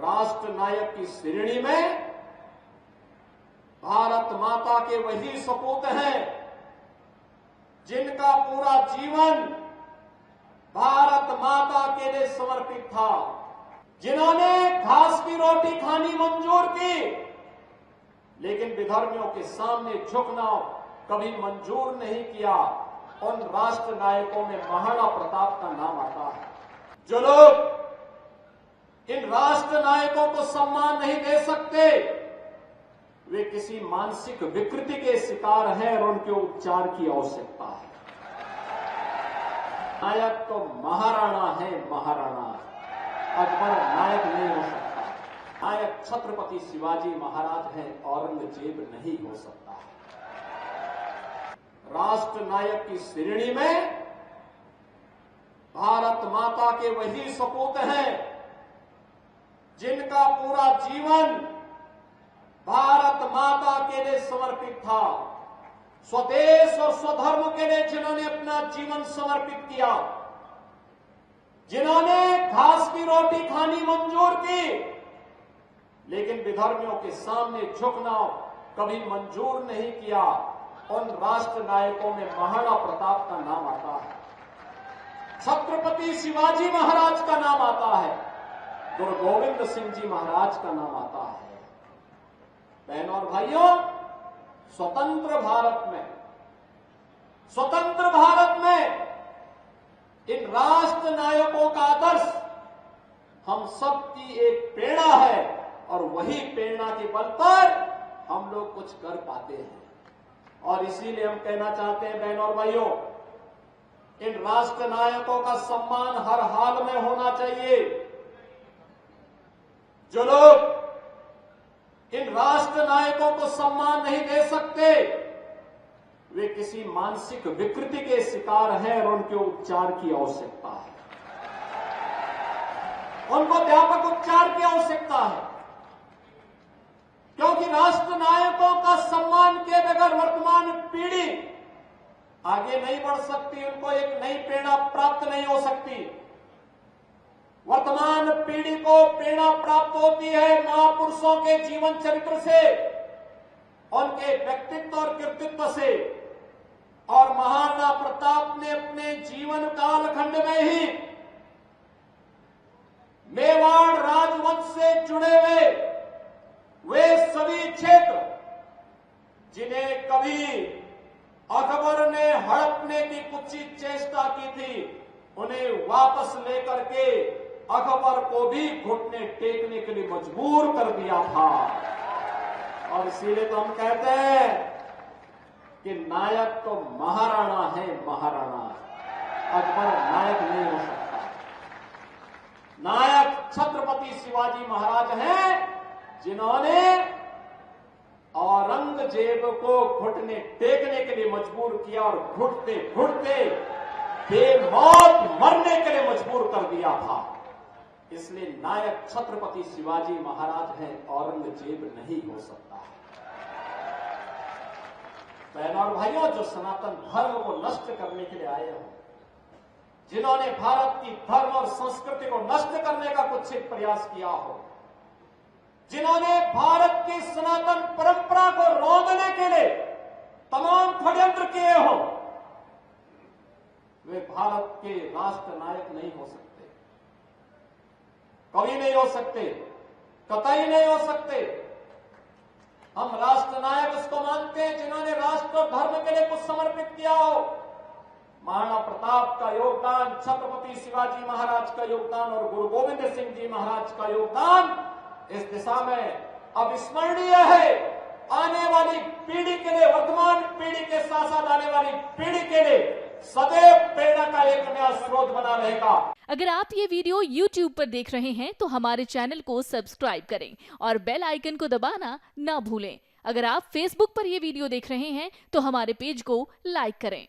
राष्ट्र नायक की श्रेणी में भारत माता के वही सपूत हैं जिनका पूरा जीवन भारत माता के लिए समर्पित था, जिन्होंने घास की रोटी खानी मंजूर की, लेकिन विधर्मियों के सामने झुकना कभी मंजूर नहीं किया। उन राष्ट्र नायकों में महाराणा प्रताप का नाम आता है। जो लोग इन राष्ट्र नायकों को सम्मान नहीं दे सकते, वे किसी मानसिक विकृति के शिकार हैं और उनके उपचार की आवश्यकता है। नायक तो महाराणा है, महाराणा। अकबर नायक नहीं हो सकता, नायक छत्रपति शिवाजी महाराज है, औरंगजेब नहीं हो सकता। राष्ट्र नायक की श्रेणी में भारत माता के वही सपूत हैं जिनका पूरा जीवन भारत माता के लिए समर्पित था, स्वदेश और स्वधर्म के लिए जिन्होंने अपना जीवन समर्पित किया, जिन्होंने घास की रोटी खानी मंजूर की, लेकिन विधर्मियों के सामने झुकना कभी मंजूर नहीं किया। उन राष्ट्र नायकों में महाराणा प्रताप का नाम आता है, छत्रपति शिवाजी महाराज का नाम आता है, गुरु गोविंद सिंह जी महाराज का नाम आता है। बहनों और भाइयों, स्वतंत्र भारत में इन राष्ट्र नायकों का आदर्श हम सबकी एक प्रेरणा है और वही प्रेरणा के बल पर हम लोग कुछ कर पाते हैं। और इसीलिए हम कहना चाहते हैं बहनों और भाइयों, इन राष्ट्र नायकों का सम्मान हर हाल में होना चाहिए। जो लोग इन राष्ट्र नायकों को सम्मान नहीं दे सकते, वे किसी मानसिक विकृति के शिकार हैं और उनके उपचार की आवश्यकता है। उनको व्यापक उपचार की आवश्यकता है, क्योंकि राष्ट्र नायकों का सम्मान किए बगैर वर्तमान पीढ़ी आगे नहीं बढ़ सकती, उनको एक नई प्रेरणा प्राप्त नहीं हो सकती। वर्तमान पीढ़ी को प्रेरणा प्राप्त होती है महापुरुषों के जीवन चरित्र से, उनके व्यक्तित्व और कृतित्व से। और महाराणा प्रताप ने अपने जीवन कालखंड में ही मेवाड़ राजवंश से जुड़े हुए वे सभी क्षेत्र जिन्हें कभी अकबर ने हड़पने की कुत्सित चेष्टा की थी, उन्हें वापस लेकर के अकबर को भी घुटने टेकने के लिए मजबूर कर दिया था। और इसीलिए तो हम कहते हैं कि नायक तो महाराणा है, महाराणा। अकबर नायक नहीं हो सकता, नायक छत्रपति शिवाजी महाराज हैं, जिन्होंने औरंगजेब को घुटने टेकने के लिए मजबूर किया और घुटते घुटते बेमौत मरने के लिए मजबूर कर दिया था। इसलिए नायक छत्रपति शिवाजी महाराज हैं, औरंगजेब नहीं हो सकता। बहनों और भाइयों, जो सनातन धर्म को नष्ट करने के लिए आए हो, जिन्होंने भारत की धर्म और संस्कृति को नष्ट करने का कुत्सित प्रयास किया हो, जिन्होंने भारत की सनातन परंपरा को रौंदने के लिए तमाम षड्यंत्र किए हो, वे भारत के राष्ट्र नायक नहीं हो सकते, कभी नहीं हो सकते, कतई नहीं हो सकते। हम राष्ट्र नायक उसको मानते हैं जिन्होंने राष्ट्र और धर्म के लिए कुछ समर्पित किया हो। महाराणा प्रताप का योगदान, छत्रपति शिवाजी महाराज का योगदान और गुरु गोविंद सिंह जी महाराज का योगदान इस दिशा में अविस्मरणीय है। आने वाली पीढ़ी के लिए, वर्तमान पीढ़ी के साथ साथ आने वाली पीढ़ी के लिए सदैव प्रेरणा का एक नया स्रोत बना रहेगा। अगर आप ये वीडियो YouTube पर देख रहे हैं तो हमारे चैनल को सब्सक्राइब करें और बेल आइकन को दबाना ना भूलें। अगर आप Facebook पर ये वीडियो देख रहे हैं तो हमारे पेज को लाइक करें।